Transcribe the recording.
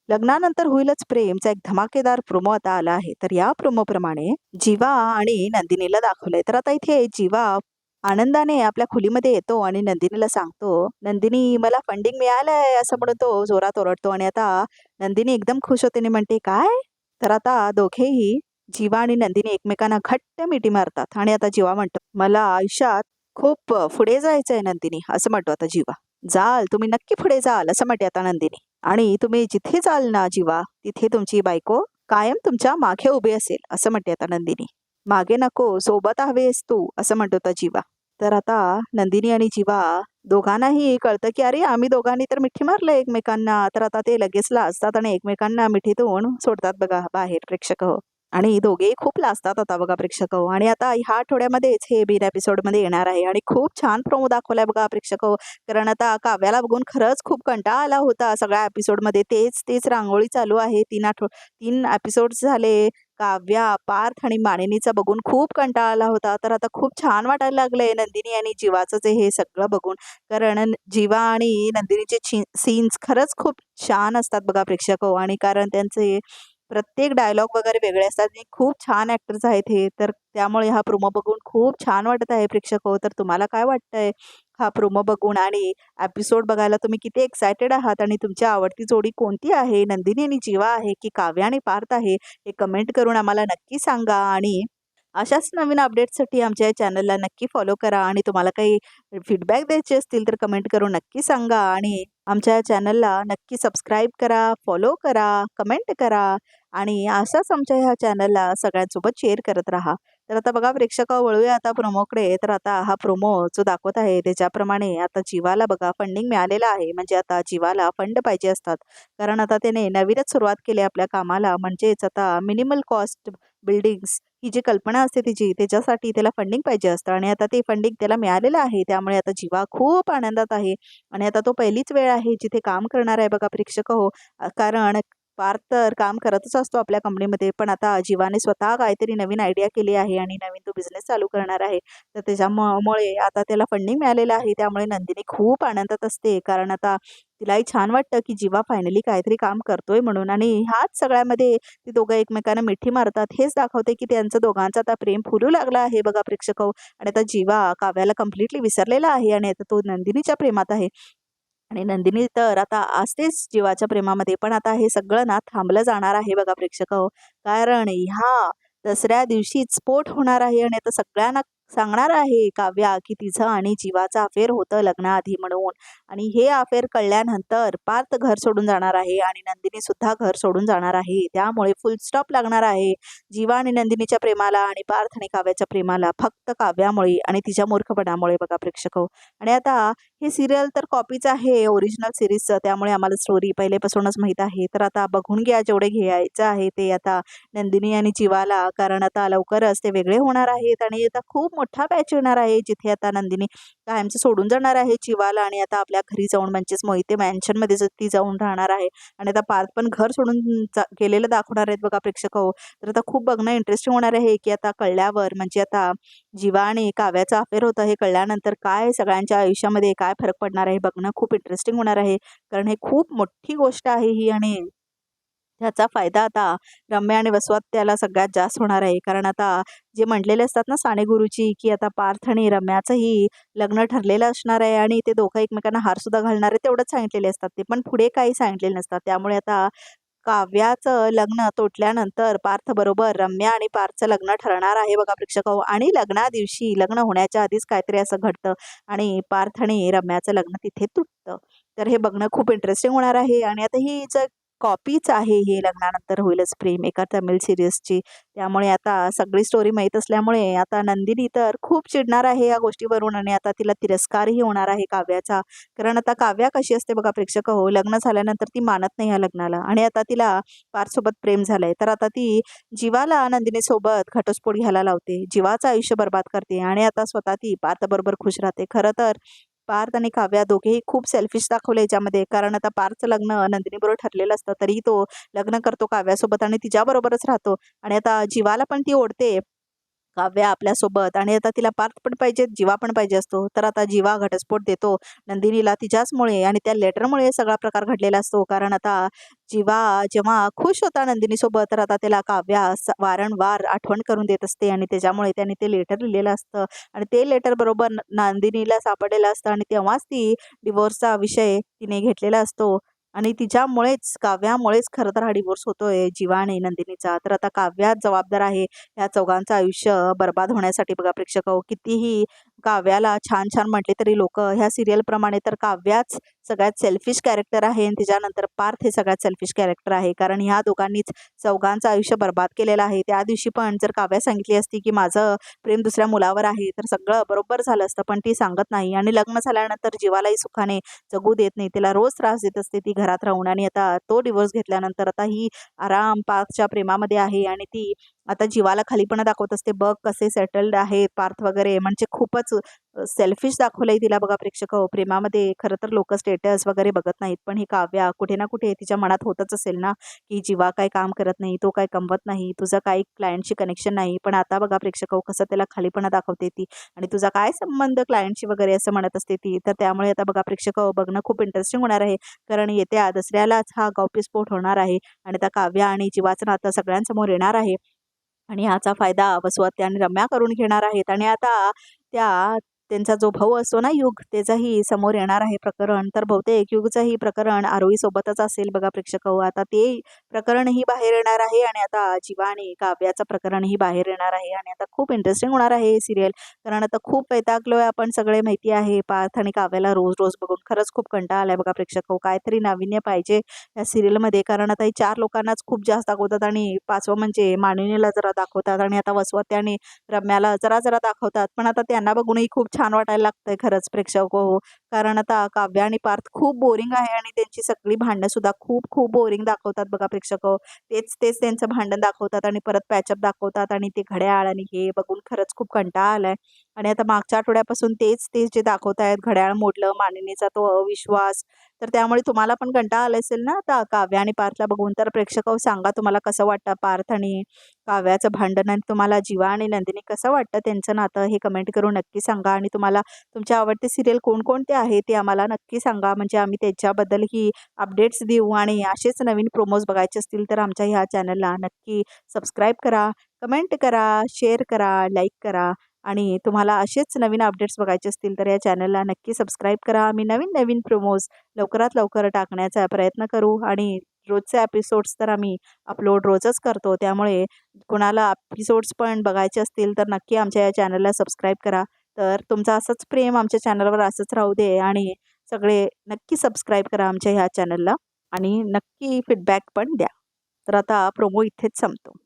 लग्नानंतर होईलच प्रेमचा एक धमाकेदार प्रोमो आता आला आहे. तर या प्रोमोप्रमाणे जीवा आणि नंदिनीला दाखवलंय. तर आता इथे जीवा आनंदाने आपल्या खोलीमध्ये येतो आणि नंदिनीला सांगतो, "नंदिनी, मला फंडिंग मिळालंय," असं म्हणून तो जोरात ओरडतो आणि आता नंदिनी एकदम खुश होते आणि म्हणते, "काय?" तर आता दोघेही जीवा आणि नंदिनी एकमेकांना घट्ट मिठी मारतात आणि आता जीवा म्हणतो, "मला आयुष्यात खूप पुढे जायचंय नंदिनी," असं म्हणतो आता जीवा. "जाल, तुम्ही नक्की पुढे जाल," असं म्हणते आता नंदिनी. "आणि तुम्ही जिथे जाल ना जीवा, तिथे तुमची बायको कायम तुमच्या मागे उभी असेल," असं म्हणते आता नंदिनी. "मागे नको, सोबत हवेस तू," असं म्हणतो आता जीवा. तर आता नंदिनी आणि जीवा दोघांनाही कळतं, की अरे आम्ही दोघांनी तर मिठी मारलं एकमेकांना. तर आता ते लगेच लाजतात आणि एकमेकांना मिठीतून सोडतात बघा बाहेर प्रेक्षक हो. आणि दोघेही खूप लाजतात आता बघा प्रेक्षक हो. आणि आता ह्या आठवड्यामध्येच हे बिन एपिसोडमध्ये येणार आहे आणि खूप छान प्रोमो दाखवलाय बघा प्रेक्षक हो. कारण आता काव्याला बघून खरंच खूप कंटाळा आला होता सगळ्या एपिसोडमध्ये. तेच तेच रांगोळी चालू आहे. 3 एपिसोड्स झाले. काव्या, पार्थ आणि मानिनीचा बघून खूप कंटाळा आला होता. तर आता खूप छान वाटायला लागलंय नंदिनी आणि जीवाचं जे हे सगळं बघून. कारण जीवा आणि नंदिनीचे सीन्स खरंच खूप छान असतात बघा प्रेक्षक हो. आणि कारण त्यांचे प्रत्येक डायलॉग वगैरे वेगळे असतात आणि खूप छान ॲक्टर्स आहेत हे. तर त्यामुळे हा प्रोमो बघून खूप छान वाटत आहे प्रेक्षक हो. तर तुम्हाला काय वाटतंय हा प्रोमो बघून आणि एपिसोड बघायला तुम्ही किती एक्सायटेड आहात आणि तुमची आवडती जोडी कोणती आहे? नंदिनी आणि जीवा आहे की काव्या आणि पार्थ आहे? हे कमेंट करून आम्हाला नक्की सांगा आणि अशाच नवीन अपडेट्ससाठी आमच्या या चॅनलला नक्की फॉलो करा आणि तुम्हाला काही फीडबॅक द्यायचे असतील तर कमेंट करून नक्की सांगा आणि आमच्या चॅनलला नक्की सबस्क्राईब करा, फॉलो करा, कमेंट करा आणि असाच आमच्या ह्या चॅनलला सगळ्यांसोबत शेअर करत राहा. तर आता बघा प्रेक्षक वळूया आता प्रोमोकडे. तर आता हा प्रोमो जो दाखवत आहे त्याच्याप्रमाणे आता जीवाला बघा फंडिंग मिळालेलं आहे. म्हणजे आता जीवाला फंड पाहिजे असतात. कारण आता त्याने नवीनच सुरुवात केली आपल्या कामाला. म्हणजेच आता मिनिमल कॉस्ट बिल्डिंग्स ही जी कल्पना असते तिची त्याच्यासाठी त्याला फंडिंग पाहिजे असतं आणि आता ते फंडिंग त्याला मिळालेलं आहे. त्यामुळे आता जीवा खूप आनंदात आहे आणि आता तो पहिलीच वेळ आहे जिथे काम करणार आहे बघा प्रेक्षक हो. कारण पार्थ तर काम करतच असतो आपल्या कंपनीमध्ये. पण आता जीवाने स्वतः काहीतरी नवीन आयडिया केली आहे आणि नवीन तो बिझनेस चालू करणार आहे. तर त्याच्यामुळे आता त्याला फंडिंग मिळालेलं आहे. त्यामुळे नंदिनी खूप आनंदात असते. कारण आता तिलाही छान वाटतं, की जीवा फायनली काहीतरी काम करतोय म्हणून आणि ह्याच सगळ्यामध्ये ते दोघं एकमेकांना मिठी मारतात. हेच दाखवते, की त्यांचं दोघांचं आता प्रेम फुलू लागलं आहे बघा प्रेक्षक हो. आणि आता जीवा काव्याला कंप्लीटली विसरलेला आहे आणि आता तो नंदिनीच्या प्रेमात आहे. आणि नंदिनी तर आता असतेच जीवाच्या प्रेमामध्ये. पण आता हे सगळं ना थांबलं जाणार आहे बघा प्रेक्षक कारण ह्या दसऱ्या दिवशीच स्फोट होणार आहे आणि आता सगळ्यांना सांगणार आहे काव्या, की तिचं आणि जीवाचं अफेअर होतं लग्नाआधी म्हणून. आणि हे अफेअर कळल्यानंतर पार्थ घर सोडून जाणार आहे आणि नंदिनी सुद्धा घर सोडून जाणार आहे. त्यामुळे फुल स्टॉप लागणार आहे जीवा आणि नंदिनीच्या प्रेमाला आणि पार्थ आणि काव्याच्या प्रेमाला फक्त काव्यामुळे आणि तिच्या मूर्खपणामुळे बघा प्रेक्षक आणि आता हे सीरियल तर कॉपीच आहे ओरिजिनल सीरीजचं. त्यामुळे आम्हाला स्टोरी पहिलेपासूनच माहीत आहे. तर आता बघून घ्या जेवढे घ्यायचं आहे ते आता नंदिनी आणि जीवाला. कारण आता लवकरच ते वेगळे होणार आहेत आणि आता खूप मोठा बॅच येणार आहे जिथे आता नंदिनी कायमचं सोडून जाणार आहे जीवाला आणि आता आपल्या घरी जाऊन म्हणजेच मोहिते मॅन्शनमध्ये ती जाऊन राहणार आहे. आणि आता पार्थ पण घर सोडून गेलेलं दाखवणार आहेत बघा प्रेक्षक तर आता खूप बघणं इंटरेस्टिंग होणार आहे की आता कळल्यावर म्हणजे आता जीवा आणि काव्याचा अफेअर होतं हे कळल्यानंतर काय सगळ्यांच्या आयुष्यामध्ये काय फरक पडणार आहे बघणं खूप इंटरेस्टिंग होणार आहे. कारण हे खूप मोठी गोष्ट आहे ही आणि ह्याचा फायदा आता रम्या आणि वसवात्याला सगळ्यात जास्त होणार आहे. कारण आता जे म्हटलेले असतात ना साने गुरुजी, की आता पार्थ आणि रम्याचंही लग्न ठरलेलं असणार आहे आणि ते दोघं एकमेकांना हार सुद्धा घालणार आहे तेवढंच सांगितलेले असतात ते. पण पुढे काही सांगितलेले नसतात. त्यामुळे आता काव्याचं लग्न तुटल्यानंतर पार्थ बरोबर रम्या आणि पार्थचं लग्न ठरणार आहे बघा प्रेक्षक आणि लग्ना दिवशी लग्न होण्याच्या आधीच काहीतरी असं घडतं आणि पार्थ आणि रम्याचं लग्न तिथे तुटतं. तर हे बघणं खूप इंटरेस्टिंग होणार आहे आणि आता ही जर कॉपीच आहे हे लग्नानंतर होईलच प्रेम एका तमिळ सिरियसची. त्यामुळे आता सगळी स्टोरी माहीत असल्यामुळे आता नंदिनी तर खूप चिडणार आहे या गोष्टीवरून आणि आता तिला तिरस्कारही होणार आहे काव्याचा. कारण आता काव्या कशी असते बघा प्रेक्षक लग्न झाल्यानंतर ती मानत नाही या लग्नाला आणि आता तिला पार्थसोबत प्रेम झालंय. तर आता ती जीवाला नंदिनीसोबत घटस्फोट घ्यायला लावते. जीवाचं आयुष्य बरबाद करते आणि आता स्वतः ती पार्थबरोबर खुश राहते. खरं तर पार्थ आणि काव्या दोघेही खूप सेल्फिश दाखवले याच्यामध्ये. कारण आता पार्थचं लग्न नंदिनीबरोबर ठरलेलं असतं तरीही तो लग्न करतो काव्यासोबत आणि तिच्याबरोबरच राहतो आणि आता जीवाला पण ती ओढते काव्य आपल्यासोबत आणि आता तिला पार्थ पण पाहिजे, जीवा पण पाहिजे असतो. तर आता जीवा घटस्फोट देतो नंदिनीला तिच्याचमुळे आणि त्या लेटरमुळे सगळा प्रकार घडलेला असतो. कारण आता जीवा जेव्हा खुश होता नंदिनीसोबत तर आता त्याला काव्या वारंवार आठवण करून देत असते आणि त्याच्यामुळे त्याने ते लेटर लिहिलेलं असतं आणि ते लेटर बरोबर नंदिनीला सापडलेलं असतं आणि तेव्हाच ती डिवोर्सचा विषय तिने घेतलेला असतो. आणि तिच्यामुळेच काव्यामुळेच खरं तर हा डिवोर्स होतोय जीवा आणि नंदिनीचा. तर आता काव्याच जबाबदार आहे ह्या चौघांचं आयुष्य बरबाद होण्यासाठी. बघा प्रेक्षक हो, कितीही काव्याला छान छान म्हटले तरी लोक ह्या सिरियल प्रमाणे तर काव्याच सगळ्यात सेल्फिश कॅरेक्टर आहे आणि त्याच्यानंतर पार्थ हे सगळ्यात सेल्फिश कॅरेक्टर आहे. कारण ह्या दोघांनीच चौघांचं आयुष्य बरबाद केलेलं आहे. त्या दिवशी पण जर काव्या सांगितली असती की माझं प्रेम दुसऱ्या मुलावर आहे तर सगळं बरोबर झालं असतं, पण ती सांगत नाही आणि लग्न झाल्यानंतर जीवालाही सुखाने जगू देत नाही. तिला रोज त्रास देत असते ती घरात राहून आणि आता तो डिवोर्स घेतल्यानंतर आता ही आराम पार्थच्या प्रेमामध्ये आहे आणि ती आता जीवाला खालीपणा दाखवत असते. बघ कसे सेटल्ड आहे पार्थ वगैरे, म्हणजे खूपच सेल्फिश दाखवलंय तिला. बघा प्रेक्षक हो, प्रेमामध्ये खरं तर लोक स्टेटस वगैरे बघत नाहीत, पण ही काव्या कुठे ना कुठे तिच्या मनात होतच असेल ना की जीवा काय काम करत नाही, तो काय कमवत नाही, तुझं काही क्लायंटशी कनेक्शन नाही. पण आता बघा प्रेक्षक हो, कसं त्याला खालीपणा दाखवते ती आणि तुझा काय संबंध क्लायंटशी वगैरे असं म्हणत असते ती. तर त्यामुळे आता बघा प्रेक्षक हो, बघणं खूप इंटरेस्टिंग होणार आहे. कारण येत्या दसऱ्यालाच हा गौप्यस्फोट होणार आहे आणि त्या काव्या आणि जीवाचं नातं सगळ्यांसमोर येणार आहे आणि ह्याचा फायदा वसवत आणि रम्या करून घेणार आहेत. आणि आता त्या त्यांचा जो भाऊ असतो ना युग, त्याचाही समोर येणार आहे प्रकरण. तर बहुतेक युगचंही प्रकरण आरोही सोबतच असेल. बघा प्रेक्षक हो, आता ते प्रकरणही बाहेर येणार आहे आणि आता जीवा आणि काव्याचं प्रकरणही बाहेर येणार आहे आणि आता खूप इंटरेस्टिंग होणार आहे हे सिरियल. कारण आता खूप वैतागलोय आपण सगळे, माहिती आहे पार्थ आणि काव्याला रोज रोज बघून. खरंच खूप कंटाळा आलाय. बघा प्रेक्षक हो, काहीतरी नाविन्य पाहिजे या सिरियलमध्ये. कारण आता ही 4 लोकांनाच खूप जास्त दाखवतात आणि 5वं म्हणजे मानिनीला जरा दाखवतात आणि आता वसवत्या आणि रम्याला जरा जरा दाखवतात. पण आता त्यांना बघूनही खूप छान वाटायला लागतंय खरंच प्रेक्षक हो. कारण आता काव्या आणि पार्थ खूप बोरिंग आहे आणि त्यांची सगळी भांडणं सुद्धा खूप खूप बोरिंग दाखवतात. बघा प्रेक्षक हो, तेच तेच त्यांचं भांडण दाखवतात आणि परत पॅचअप दाखवतात आणि ते घड्याळ आणि हे बघून खरंच खूप कंटाळा आलाय. आणि आता मागच्या आठवड्यापासून तेच तेच जे दाखवतायत, घड्याळ मोडलं, मानिनीचा तो अविश्वास. तर त्यामुळे तुम्हाला पण कंटाळा आला असेल ना आता काव्या आणि पार्थला बघून. तर प्रेक्षक हो, सांगा तुम्हाला कसं वाटतं पार्थ आणि काव्याचं भांडण आणि तुम्हाला जीवा आणि नंदिनी कसं वाटतं त्यांचं नातं, हे कमेंट करून नक्की सांगा. आणि तुम्हाला तुमचे आवडते सिरियल कोणकोणते आहे ते आम्हाला नक्की सांगा, म्हणजे आम्ही त्याच्याबद्दलही अपडेट्स देऊ. आणि असेच नवीन प्रोमोज बघायचे असतील तर आमच्या ह्या चॅनलला नक्की सबस्क्राईब करा, कमेंट करा, शेअर करा, लाईक करा. आणि तुम्हाला असेच नवीन अपडेट्स बघायचे असतील तर या चॅनलला नक्की सबस्क्राईब करा. आम्ही नवीन नवीन प्रोमोज लवकरात लवकर टाकण्याचा प्रयत्न करू आणि रोजचे एपिसोड्स तर आम्ही अपलोड रोजच करतो. त्यामुळे कुणाला एपिसोड्स पण बघायचे असतील तर नक्की आमच्या या चॅनलला सबस्क्राईब करा. तर तुमचं असंच प्रेम आमच्या चॅनलवर असंच राहू दे आणि सगळे नक्की सबस्क्राईब करा आमच्या ह्या चॅनलला आणि नक्की फीडबॅक पण द्या. तर आता प्रोमो इथेच संपतो.